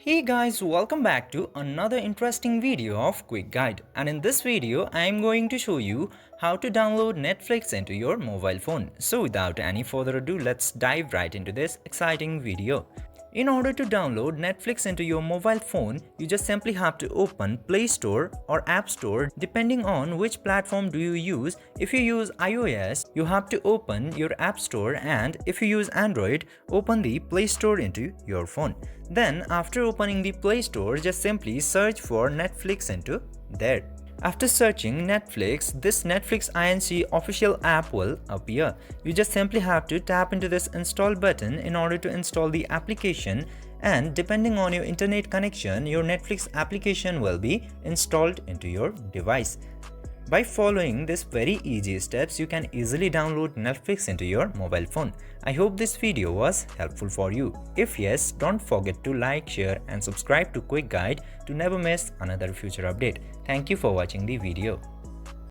Hey guys, welcome back to another interesting video of Quick Guide, and in this video I am going to show you how to download Netflix into your mobile phone. So without any further ado, let's dive right into this exciting video. In order to download Netflix into your mobile phone, you just simply have to open Play Store or App Store depending on which platform do you use. If you use iOS, you have to open your App Store, and if you use Android, open the Play Store into your phone. Then after opening the Play Store, just simply search for Netflix into there. After searching Netflix, this Netflix Inc. official app will appear. You just simply have to tap into this install button in order to install the application, and depending on your internet connection, your Netflix application will be installed into your device. By following these very easy steps, you can easily download Netflix into your mobile phone. I hope this video was helpful for you. If yes, don't forget to like, share and subscribe to Quick Guide to never miss another future update. Thank you for watching the video.